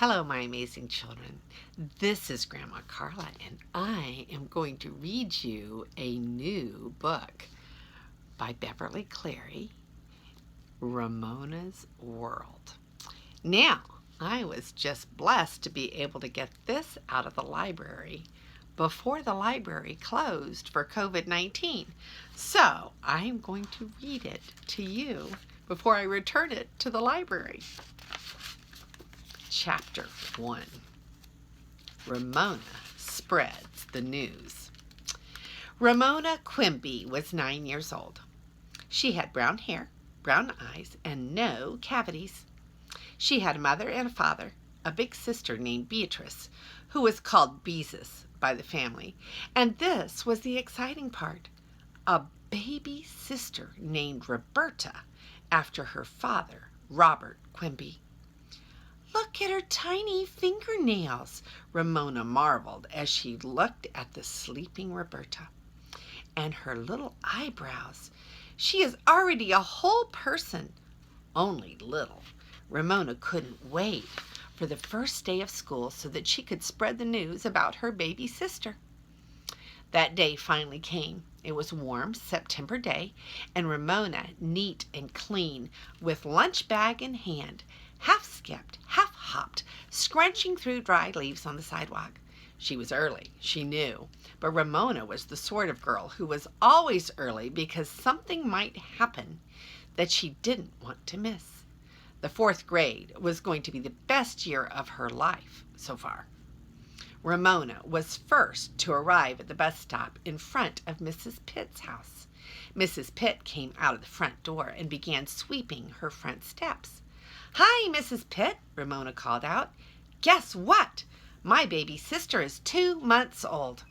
Hello, my amazing children. This is Grandma Carla, and I am going to read you a new book by Beverly Cleary, Ramona's World. Now, I was just blessed to be able to get this out of the library before the library closed for COVID-19. So, I am going to read it to you before I return it to the library. Chapter 1. Ramona spreads the news. Ramona Quimby was 9 years old. She had brown hair, brown eyes, and no cavities. She had a mother and a father, a big sister named Beatrice, who was called Beezus by the family. And this was the exciting part. A baby sister named Roberta, after her father, Robert Quimby. "Look at her tiny fingernails," Ramona marveled as she looked at the sleeping Roberta. "And her little eyebrows. She is already a whole person." Only little. Ramona couldn't wait for the first day of school so that she could spread the news about her baby sister. That day finally came. It was a warm September day, and Ramona, neat and clean, with lunch bag in hand, half skipped, half hopped, scrunching through dry leaves on the sidewalk. She was early, she knew, but Ramona was the sort of girl who was always early because something might happen that she didn't want to miss. The 4th grade was going to be the best year of her life so far. Ramona was first to arrive at the bus stop in front of Mrs. Pitt's house. Mrs. Pitt came out of the front door and began sweeping her front steps. "Hi, Mrs. Pitt," Ramona called out. "Guess what? My baby sister is 2 months old."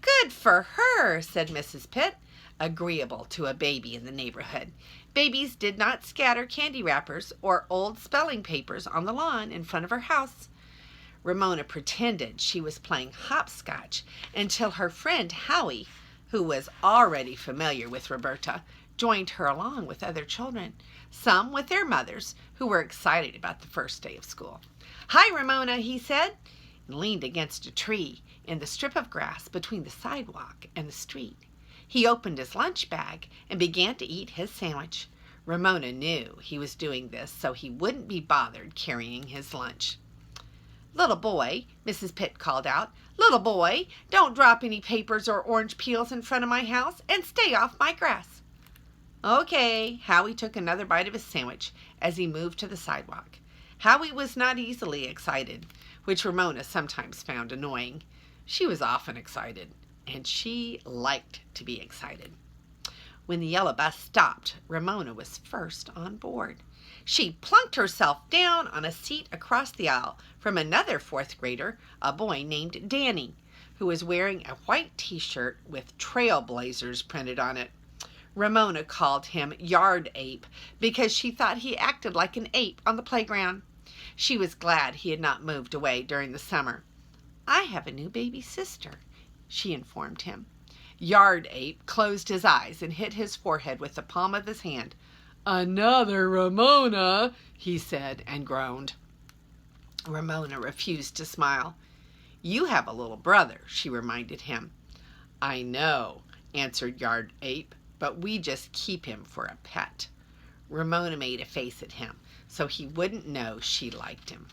"Good for her," said Mrs. Pitt, agreeable to a baby in the neighborhood. Babies did not scatter candy wrappers or old spelling papers on the lawn in front of her house. Ramona pretended she was playing hopscotch until her friend Howie, who was already familiar with Roberta, joined her along with other children, some with their mothers, who were excited about the first day of school. "Hi, Ramona," he said, and leaned against a tree in the strip of grass between the sidewalk and the street. He opened his lunch bag and began to eat his sandwich. Ramona knew he was doing this so he wouldn't be bothered carrying his lunch. "Little boy," Mrs. Pitt called out, "little boy, don't drop any papers or orange peels in front of my house, and stay off my grass." "Okay." Howie took another bite of his sandwich as he moved to the sidewalk. Howie was not easily excited, which Ramona sometimes found annoying. She was often excited, and she liked to be excited. When the yellow bus stopped, Ramona was first on board. She plunked herself down on a seat across the aisle from another 4th grader, a boy named Danny, who was wearing a white t-shirt with Trailblazers printed on it. Ramona called him Yard Ape because she thought he acted like an ape on the playground. She was glad he had not moved away during the summer. "I have a new baby sister," she informed him. Yard Ape closed his eyes and hit his forehead with the palm of his hand. "Another Ramona," he said, and groaned. Ramona refused to smile. "You have a little brother," she reminded him. "I know," answered Yard Ape, "but we just keep him for a pet." Ramona made a face at him so he wouldn't know she liked him.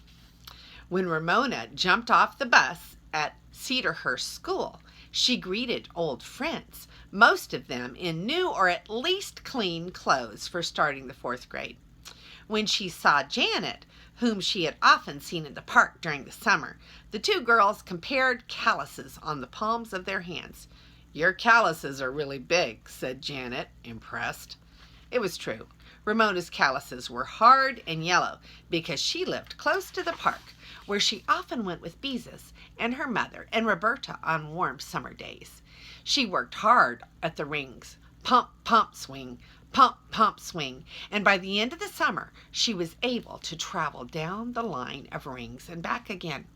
When Ramona jumped off the bus at Cedarhurst School, she greeted old friends, most of them in new or at least clean clothes for starting the 4th grade. When she saw Janet, whom she had often seen in the park during the summer, the 2 girls compared calluses on the palms of their hands. "Your calluses are really big," said Janet, impressed. It was true. Ramona's calluses were hard and yellow because she lived close to the park, where she often went with Beezus and her mother and Roberta on warm summer days. She worked hard at the rings, pump, pump, swing, and by the end of the summer, she was able to travel down the line of rings and back again.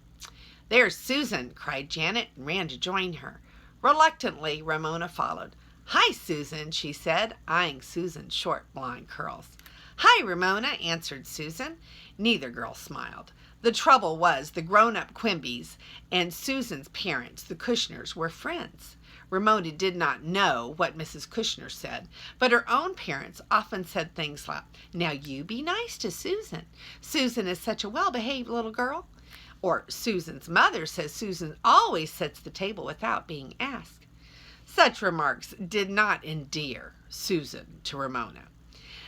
"There's Susan," cried Janet, and ran to join her. Reluctantly, Ramona followed. "Hi, Susan," she said, eyeing Susan's short blonde curls. "Hi, Ramona," answered Susan. Neither girl smiled. The trouble was the grown-up Quimbies and Susan's parents, the Kushners, were friends. Ramona did not know what Mrs. Kushner said, but her own parents often said things like, "Now you be nice to Susan. Susan is such a well-behaved little girl." Or Susan's mother says Susan always sets the table without being asked. Such remarks did not endear Susan to Ramona.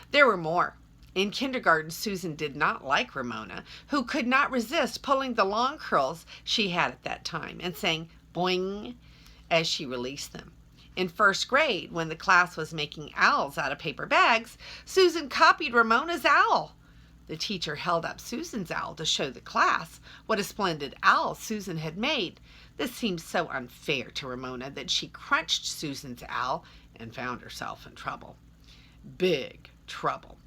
There were more. In kindergarten, Susan did not like Ramona, who could not resist pulling the long curls she had at that time and saying boing as she released them. In first grade, when the class was making owls out of paper bags, Susan copied Ramona's owl. The teacher held up Susan's owl to show the class what a splendid owl Susan had made. This seemed so unfair to Ramona that she crunched Susan's owl and found herself in trouble. Big trouble.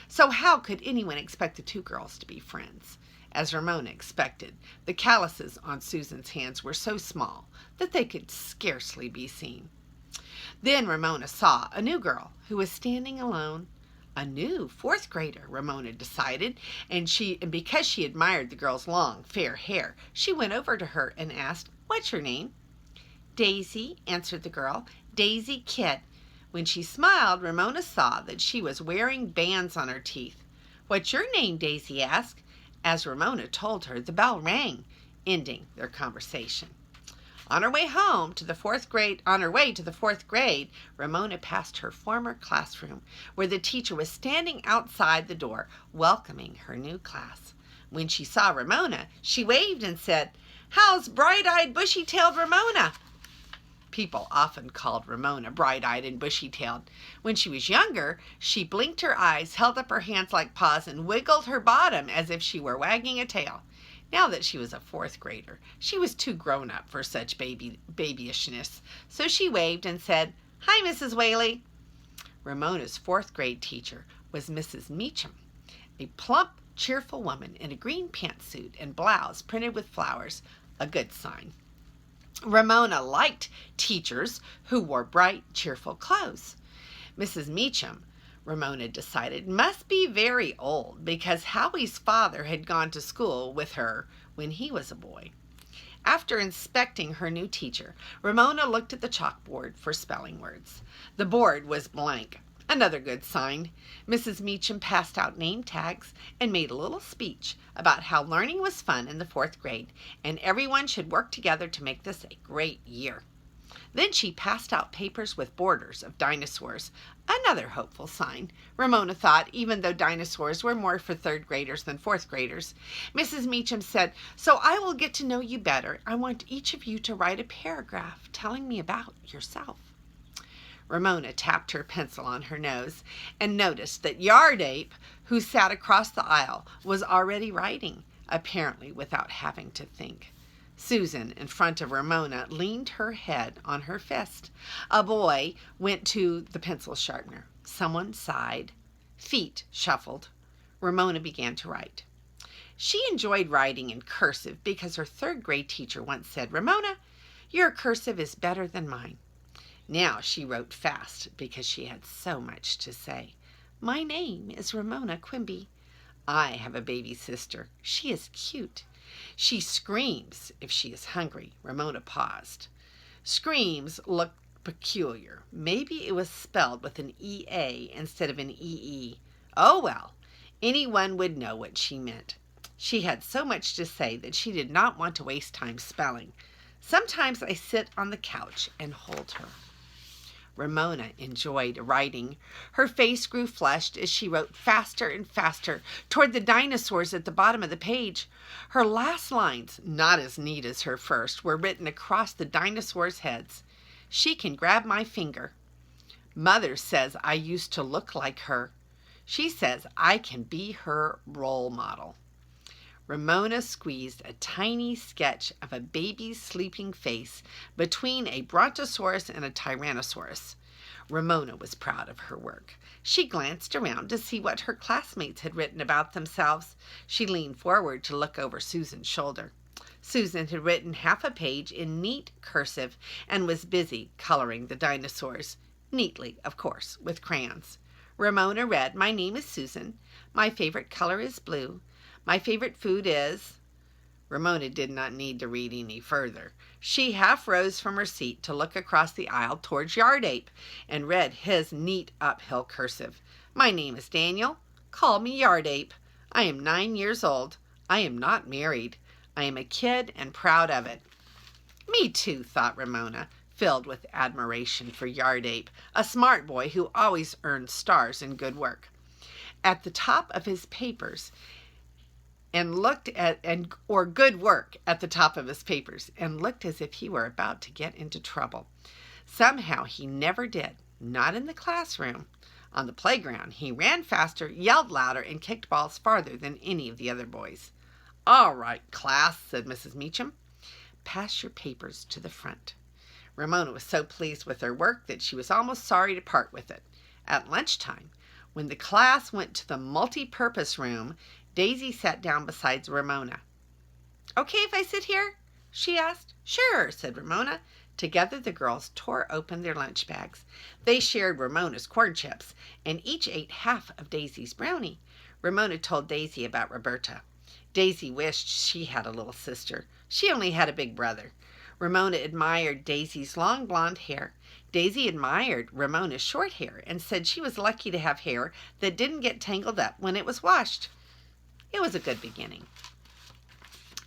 So how could anyone expect the two girls to be friends? As Ramona expected, the calluses on Susan's hands were so small that they could scarcely be seen. Then Ramona saw a new girl who was standing alone. A new fourth grader, Ramona decided, and because she admired the girl's long, fair hair, she went over to her and asked, "What's your name?" "Daisy," answered the girl. "Daisy Kidd." When she smiled, Ramona saw that she was wearing bands on her teeth. "What's your name?" Daisy asked. As Ramona told her, the bell rang, ending their conversation. On her way to the fourth grade, Ramona passed her former classroom, where the teacher was standing outside the door, welcoming her new class. When she saw Ramona, she waved and said, "How's bright-eyed, bushy-tailed Ramona?" People often called Ramona bright-eyed and bushy-tailed. When she was younger, she blinked her eyes, held up her hands like paws, and wiggled her bottom as if she were wagging a tail. Now that she was a fourth grader, she was too grown up for such babyishness, so she waved and said, "Hi, Mrs. Whaley." Ramona's fourth grade teacher was Mrs. Meacham, a plump, cheerful woman in a green pantsuit and blouse printed with flowers, a good sign. Ramona liked teachers who wore bright, cheerful clothes. Mrs. Meacham, Ramona decided, must be very old because Howie's father had gone to school with her when he was a boy. After inspecting her new teacher, Ramona looked at the chalkboard for spelling words. The board was blank, another good sign. Mrs. Meacham passed out name tags and made a little speech about how learning was fun in the fourth grade and everyone should work together to make this a great year. Then she passed out papers with borders of dinosaurs, another hopeful sign, Ramona thought, even though dinosaurs were more for third graders than fourth graders. Mrs. Meacham said, "So I will get to know you better. I want each of you to write a paragraph telling me about yourself." Ramona tapped her pencil on her nose and noticed that Yardape, who sat across the aisle, was already writing, apparently without having to think. Susan, in front of Ramona, leaned her head on her fist. A boy went to the pencil sharpener. Someone sighed. Feet shuffled. Ramona began to write. She enjoyed writing in cursive because her third grade teacher once said, "Ramona, your cursive is better than mine." Now she wrote fast because she had so much to say. "My name is Ramona Quimby. I have a baby sister. She is cute. She screams if she is hungry." Ramona paused. Screams looked peculiar. Maybe it was spelled with an EA instead of an EE. Oh well, anyone would know what she meant. She had so much to say that she did not want to waste time spelling. "Sometimes I sit on the couch and hold her." Ramona enjoyed writing. Her face grew flushed as she wrote faster and faster toward the dinosaurs at the bottom of the page. Her last lines, not as neat as her first, were written across the dinosaurs' heads. "She can grab my finger. Mother says I used to look like her. She says I can be her role model." Ramona squeezed a tiny sketch of a baby's sleeping face between a brontosaurus and a tyrannosaurus. Ramona was proud of her work. She glanced around to see what her classmates had written about themselves. She leaned forward to look over Susan's shoulder. Susan had written half a page in neat cursive and was busy coloring the dinosaurs. Neatly, of course, with crayons. Ramona read, "My name is Susan. My favorite color is blue. My favorite food is..." Ramona did not need to read any further. She half rose from her seat to look across the aisle towards Yard Ape and read his neat uphill cursive. "My name is Daniel. Call me Yard Ape. I am 9 years old. I am not married. I am a kid and proud of it." "Me too," thought Ramona, filled with admiration for Yard Ape, a smart boy who always earned stars in good work. At the top of his papers or good work at the top of his papers, and looked as if he were about to get into trouble. Somehow he never did, not in the classroom. On the playground, he ran faster, yelled louder, and kicked balls farther than any of the other boys. "All right, class," said Mrs. Meacham. "Pass your papers to the front." Ramona was so pleased with her work that she was almost sorry to part with it. At lunchtime, when the class went to the multi-purpose room, Daisy sat down beside Ramona. "Okay if I sit here?" she asked. "Sure," said Ramona. Together the girls tore open their lunch bags. They shared Ramona's corn chips, and each ate half of Daisy's brownie. Ramona told Daisy about Roberta. Daisy wished she had a little sister. She only had a big brother. Ramona admired Daisy's long blonde hair. Daisy admired Ramona's short hair and said she was lucky to have hair that didn't get tangled up when it was washed. It was a good beginning.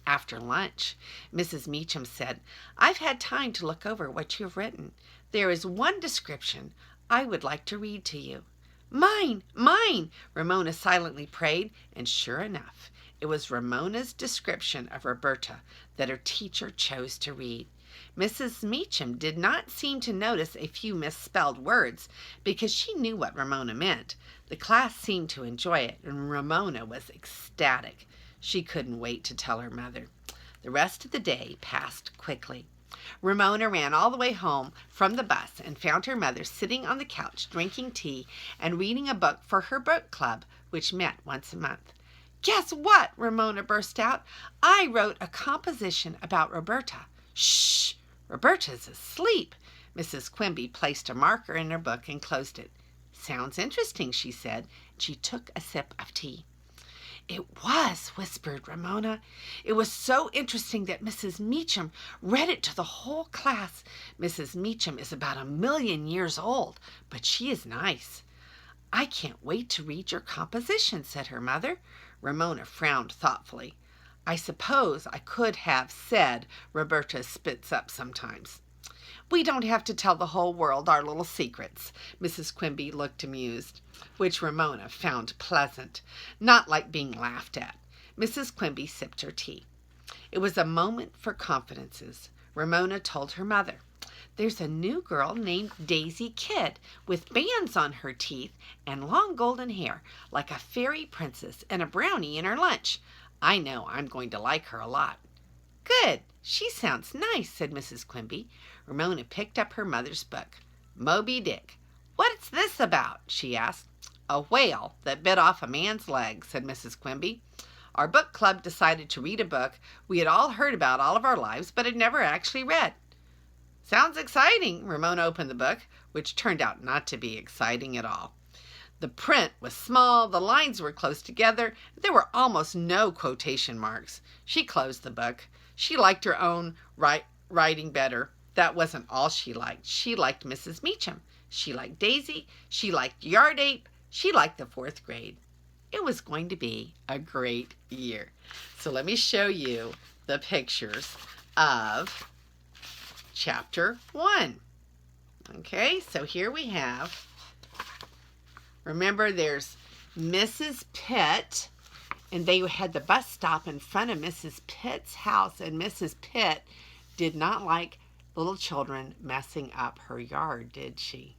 After lunch, Mrs. Meacham said, "I've had time to look over what you have written. There is one description I would like to read to you." "Mine! Mine!" Ramona silently prayed, and sure enough, it was Ramona's description of Roberta that her teacher chose to read. Mrs. Meacham did not seem to notice a few misspelled words because she knew what Ramona meant. The class seemed to enjoy it, and Ramona was ecstatic. She couldn't wait to tell her mother. The rest of the day passed quickly. Ramona ran all the way home from the bus and found her mother sitting on the couch drinking tea and reading a book for her book club, which met once a month. "Guess what?" Ramona burst out. "I wrote a composition about Roberta." "Shh! Roberta's asleep." Mrs. Quimby placed a marker in her book and closed it. "Sounds interesting," she said. She took a sip of tea. "It was," whispered Ramona. "It was so interesting that Mrs. Meacham read it to the whole class. Mrs. Meacham is about 1,000,000 years old, but she is nice." "I can't wait to read your composition," said her mother. Ramona frowned thoughtfully. "I suppose I could have said Roberta spits up sometimes." "We don't have to tell the whole world our little secrets." Mrs. Quimby looked amused, which Ramona found pleasant, not like being laughed at. Mrs. Quimby sipped her tea. It was a moment for confidences. Ramona told her mother, "There's a new girl named Daisy Kidd with bands on her teeth and long golden hair, like a fairy princess, and a brownie in her lunch. I know I'm going to like her a lot." "Good. She sounds nice," said Mrs. Quimby. Ramona picked up her mother's book. "Moby Dick. What's this about?" she asked. "A whale that bit off a man's leg," said Mrs. Quimby. "Our book club decided to read a book we had all heard about all of our lives but had never actually read." "Sounds exciting." Ramona opened the book, which turned out not to be exciting at all. The print was small, the lines were close together, there were almost no quotation marks. She closed the book. She liked her own writing better. That wasn't all she liked. She liked Mrs. Meacham. She liked Daisy. She liked Yard Ape. She liked the 4th grade. It was going to be a great year. So let me show you the pictures of Chapter 1. Okay, so here we have, remember there's Mrs. Pitt, and they had the bus stop in front of Mrs. Pitt's house, and Mrs. Pitt did not like little children messing up her yard, did she?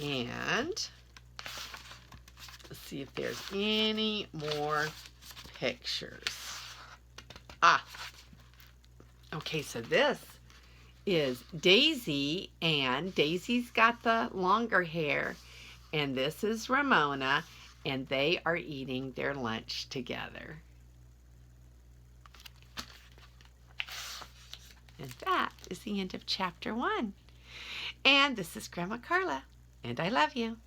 And let's see if there's any more pictures. Okay, so this is Daisy, and Daisy's got the longer hair, and this is Ramona, and they are eating their lunch together. And that is the end of Chapter 1. And this is Grandma Carla, and I love you.